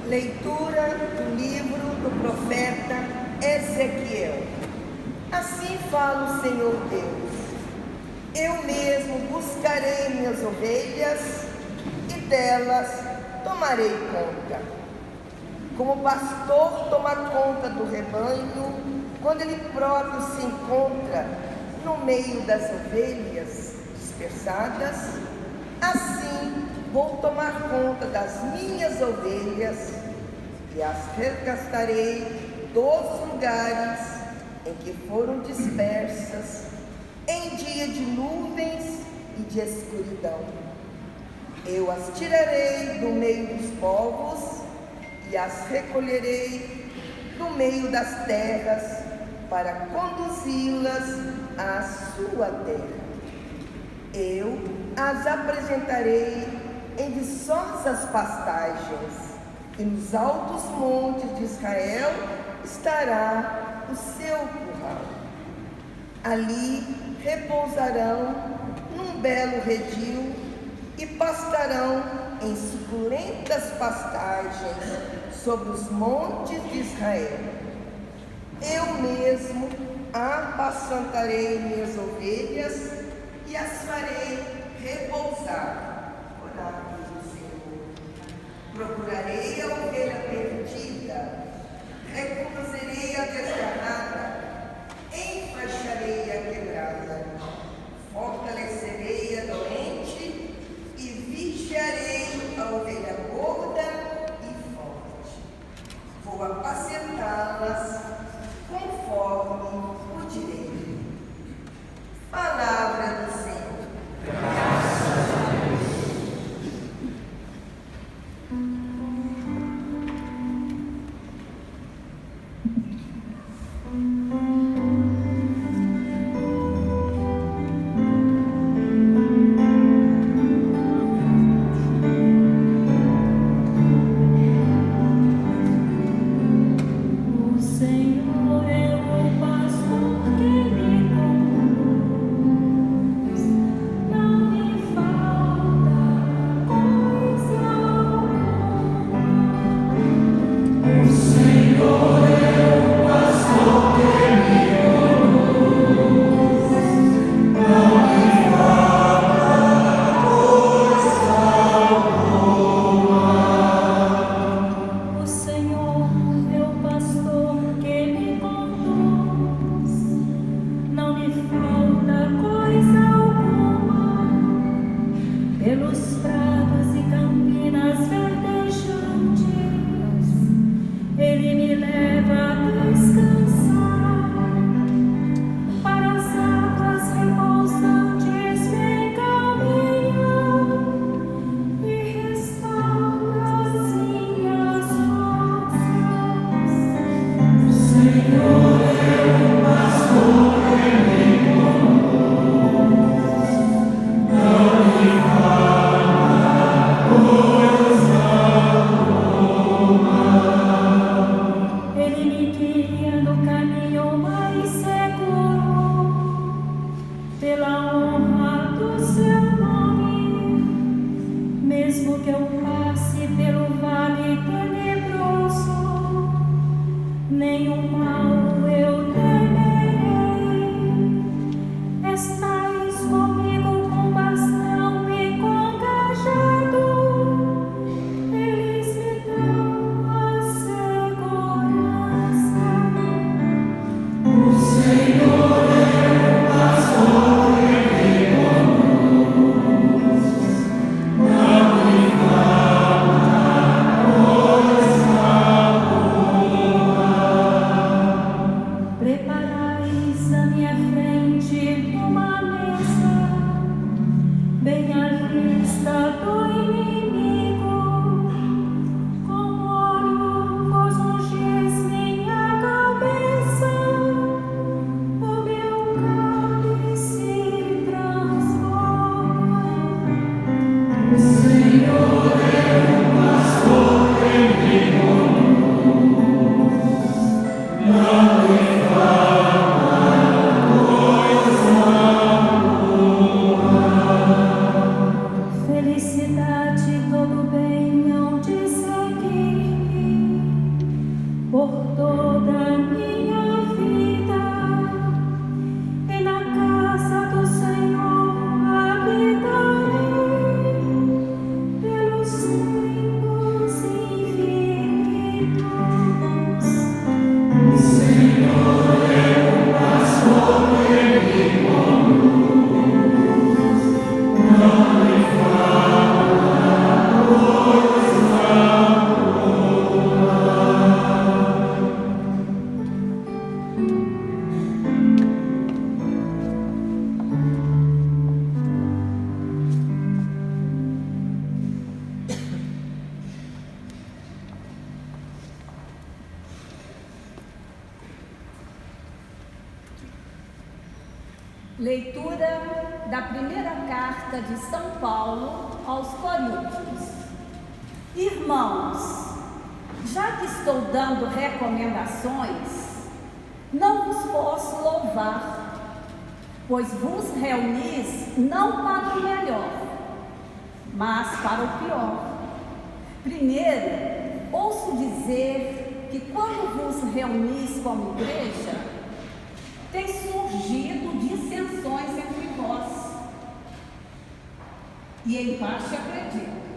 Leitura do livro do profeta Ezequiel. Assim fala o Senhor Deus: eu mesmo buscarei minhas ovelhas e delas tomarei conta. Como o pastor toma conta do rebanho quando ele próprio se encontra no meio das ovelhas dispersadas, assim vou tomar conta das minhas ovelhas e as resgatarei dos lugares em que foram dispersas em dia de nuvens e de escuridão. Eu as tirarei do meio dos povos e as recolherei do meio das terras para conduzi-las à sua terra. Eu as apresentarei em viçosas pastagens, e nos altos montes de Israel estará o seu curral. Ali repousarão num belo redil e pastarão em suculentas pastagens sobre os montes de Israel. Eu mesmo apacentarei minhas ovelhas e as farei repousar. Oráculo do Senhor. Procurarei a ovelha perdida, reconduzirei a desgarrada, enfaixarei a quebrada, fortalecerei a doente e vigiarei a ovelha gorda e forte. Vou apacentá-las conforme o direito. Palavra do Senhor. Graças a Deus. da primeira carta de São Paulo aos Coríntios. Irmãos, já que estou dando recomendações, não vos posso louvar, pois vos reunis não para o melhor, mas para o pior. Primeiro, ouço dizer que quando vos reunis como igreja, tem surgido dissensões entre vós. E em parte acredito.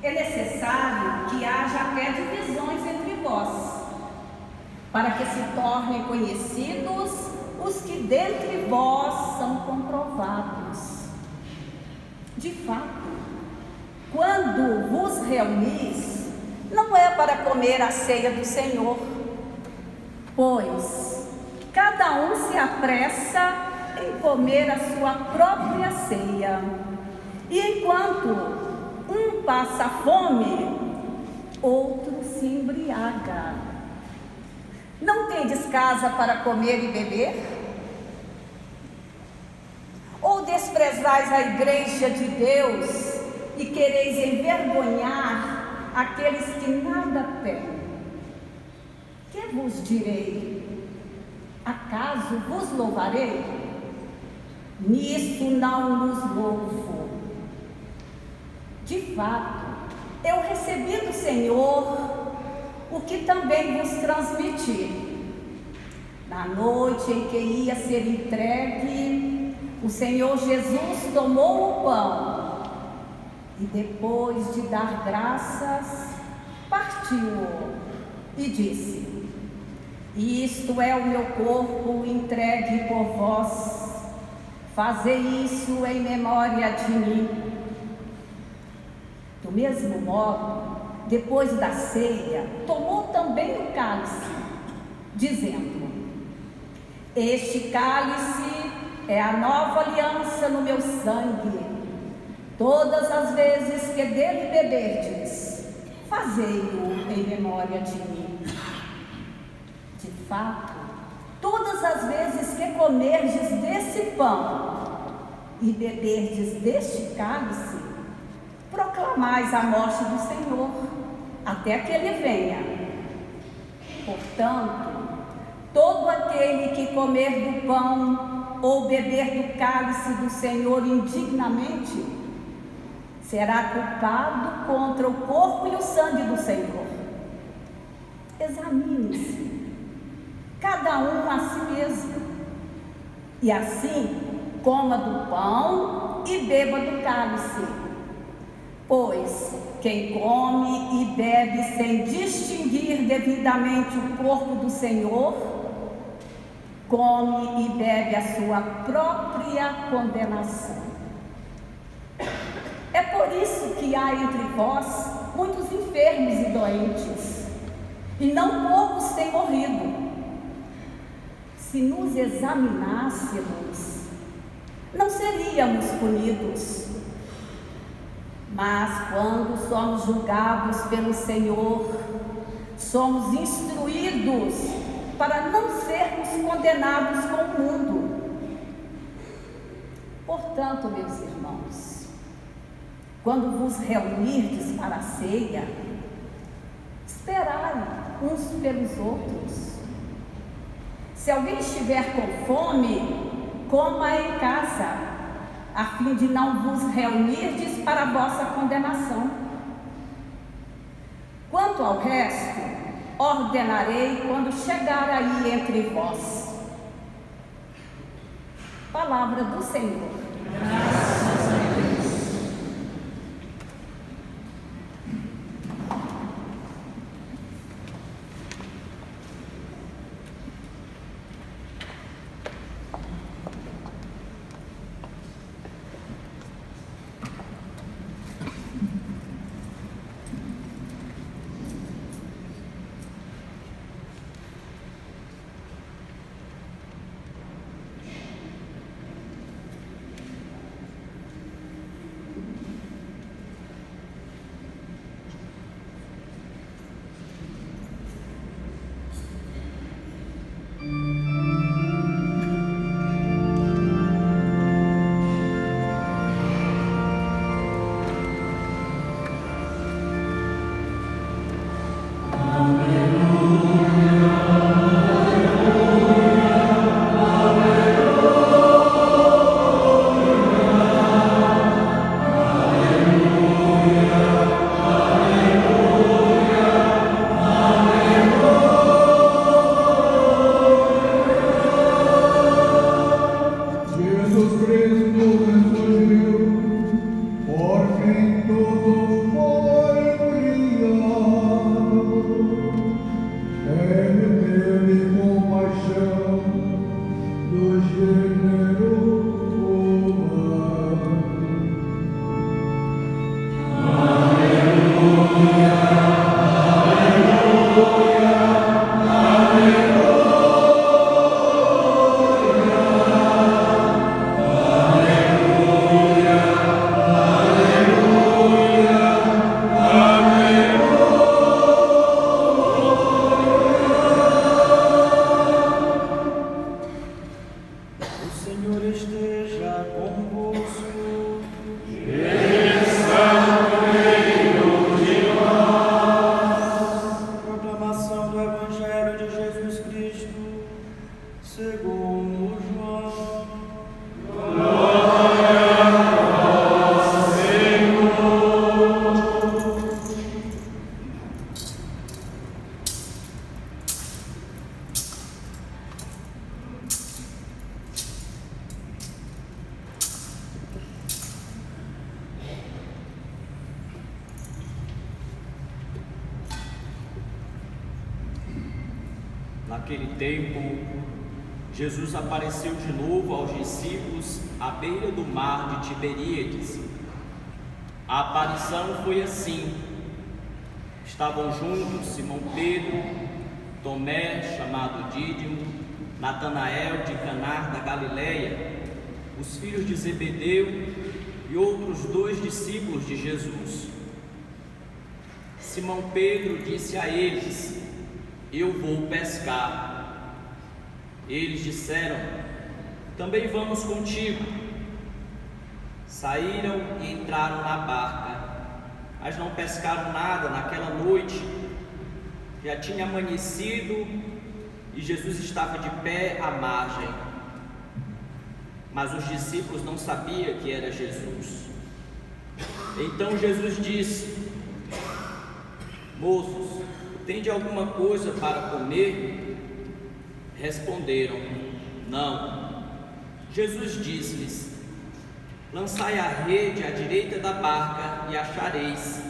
É necessário que haja até divisões entre vós, para que se tornem conhecidos os que dentre vós são comprovados. De fato, quando vos reunis, não é para comer a ceia do Senhor, pois cada um se apressa em comer a sua própria ceia, e enquanto um passa fome, outro se embriaga. Não tendes casa para comer e beber? Ou desprezais a igreja de Deus e quereis envergonhar aqueles que nada têm? Que vos direi? Acaso vos louvarei? Nisso não nos louvo. De fato, eu recebi do Senhor o que também vos transmiti. Na noite em que ia ser entregue, o Senhor Jesus tomou o pão e, depois de dar graças, partiu-o e disse: isto é o meu corpo entregue por vós, fazei isso em memória de mim. Do mesmo modo, depois da ceia, tomou também o cálice, dizendo: este cálice é a nova aliança no meu sangue. Todas as vezes que dele beberdes, fazei-o em memória de mim. De fato, todas as vezes que comerdes desse pão e beberdes deste cálice, proclamais a morte do Senhor, até que Ele venha. Portanto, todo aquele que comer do pão ou beber do cálice do Senhor indignamente, será culpado contra o corpo e o sangue do Senhor. Examine-se, cada um a si mesmo, e assim coma do pão e beba do cálice. Pois quem come e bebe sem distinguir devidamente o corpo do Senhor, come e bebe a sua própria condenação. É por isso que há entre vós muitos enfermos e doentes, e não poucos têm morrido. Se nos examinássemos, não seríamos punidos. Mas quando somos julgados pelo Senhor, somos instruídos para não sermos condenados com o mundo. Portanto, meus irmãos, quando vos reunirdes para a ceia, esperai uns pelos outros. Se alguém estiver com fome, coma em casa, a fim de não vos reunirdes para a vossa condenação. Quanto ao resto, ordenarei quando chegar aí entre vós. Palavra do Senhor. Graças a Deus. Jesus Cristo ressurgiu, por quem tudo foi criado. Ele teve compaixão do gênero humano. Aleluia, aleluia, aleluia. Naquele tempo, Jesus apareceu de novo aos discípulos à beira do mar de Tiberíades. A aparição foi assim: estavam juntos Simão Pedro, Tomé, chamado Dídimo, Natanael de Caná da Galileia, os filhos de Zebedeu e outros 2 discípulos de Jesus. Simão Pedro disse a eles: eu vou pescar. Eles disseram: também vamos contigo. Saíram e entraram na barca, mas não pescaram nada naquela noite. Já tinha amanhecido e Jesus estava de pé à margem. Mas os discípulos não sabiam que era Jesus. Então Jesus disse: moços, tende alguma coisa para comer? Responderam: não. Jesus disse-lhes: lançai a rede à direita da barca e achareis.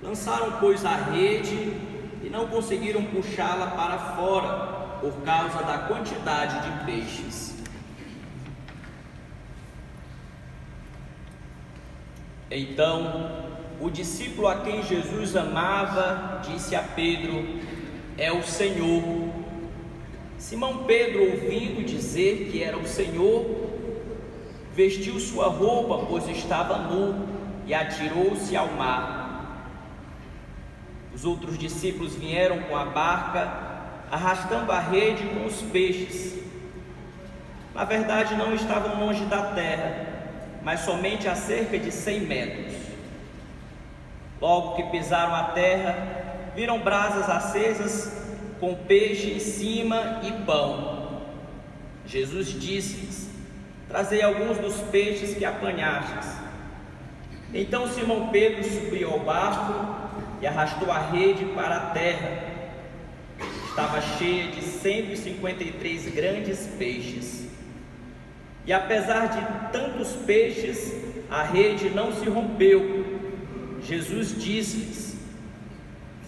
Lançaram, pois, a rede e não conseguiram puxá-la para fora por causa da quantidade de peixes. Então, o discípulo a quem Jesus amava disse a Pedro: é o Senhor. Simão Pedro, ouvindo dizer que era o Senhor, vestiu sua roupa, pois estava nu, e atirou-se ao mar. Os outros discípulos vieram com a barca, arrastando a rede com os peixes. Na verdade, não estavam longe da terra, mas somente a cerca de 100 metros. Logo que pisaram a terra, viram brasas acesas com peixe em cima e pão. Jesus disse-lhes: trazei alguns dos peixes que apanhastes. Então Simão Pedro subiu ao barco e arrastou a rede para a terra. Estava cheia de 153 grandes peixes. E apesar de tantos peixes, a rede não se rompeu. Jesus disse-lhes: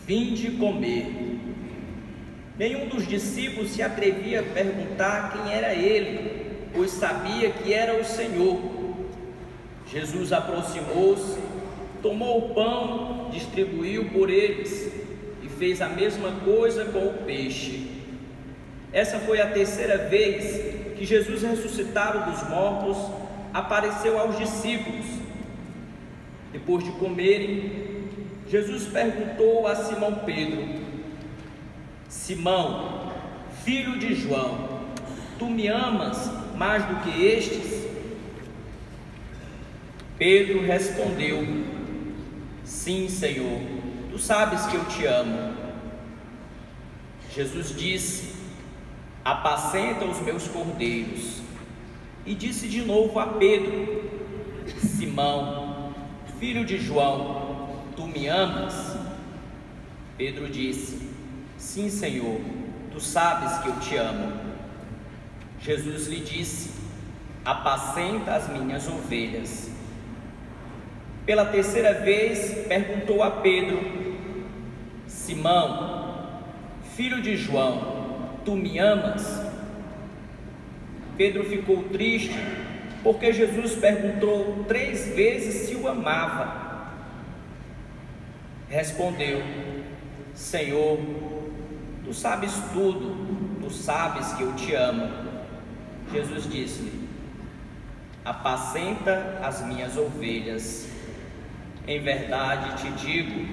vinde comer. Nenhum dos discípulos se atrevia a perguntar quem era ele, pois sabia que era o Senhor. Jesus aproximou-se, tomou o pão, distribuiu por eles e fez a mesma coisa com o peixe. Essa foi a 3ª vez que Jesus, ressuscitado dos mortos, apareceu aos discípulos. Depois de comerem, Jesus perguntou a Simão Pedro: Simão, filho de João, tu me amas mais do que estes? Pedro respondeu: sim, Senhor, tu sabes que eu te amo. Jesus disse: apacenta os meus cordeiros. E disse de novo a Pedro: Simão, filho de João, tu me amas? Pedro disse: sim, Senhor, tu sabes que eu te amo. Jesus lhe disse: apacenta as minhas ovelhas. Pela terceira vez perguntou a Pedro: Simão, filho de João, tu me amas? Pedro ficou triste, porque Jesus perguntou 3 vezes se o amava. Respondeu: Senhor, tu sabes tudo, tu sabes que eu te amo. Jesus disse-lhe: apacenta as minhas ovelhas. Em verdade te digo,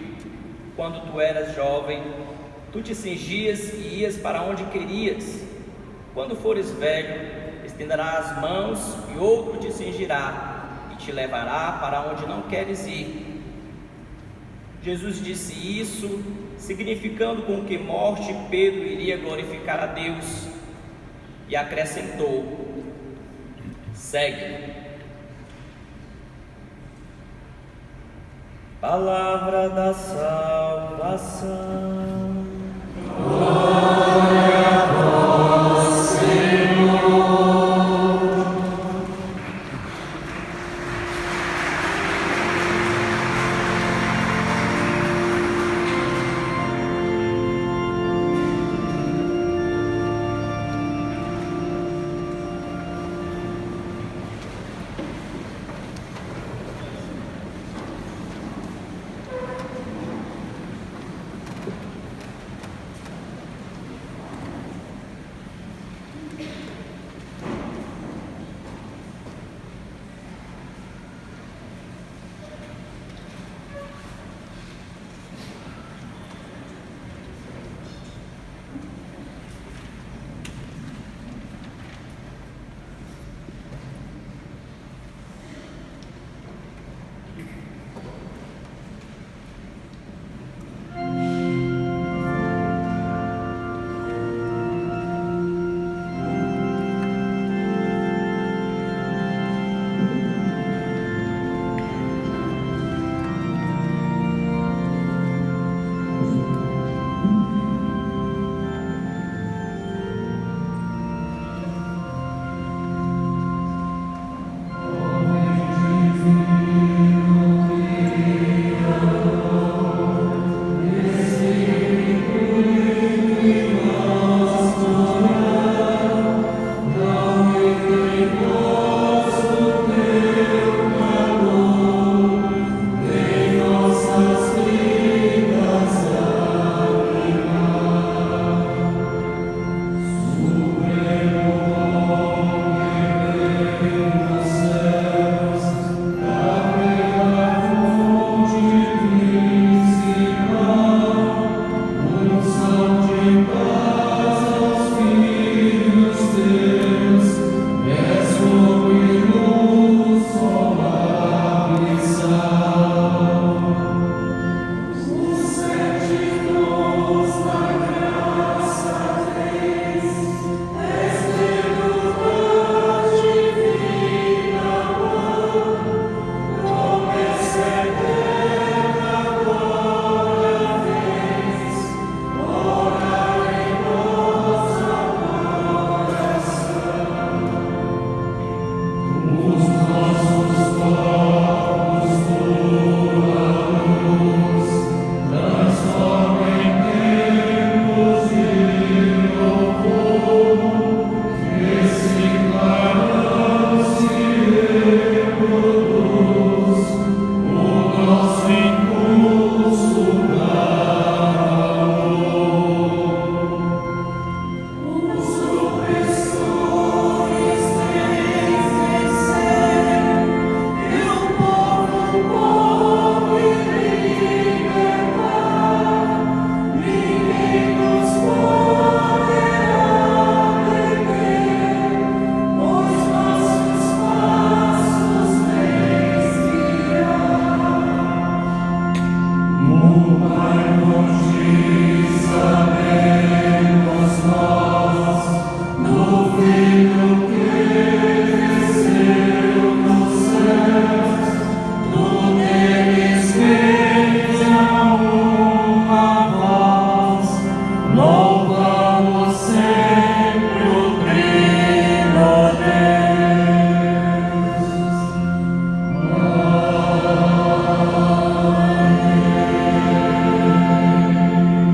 quando tu eras jovem, tu te cingias e ias para onde querias. Quando fores velho, estenderás as mãos e outro te cingirá e te levará para onde não queres ir. Jesus disse isso, significando com que morte Pedro iria glorificar a Deus, e acrescentou: segue-me. Palavra da salvação. Glória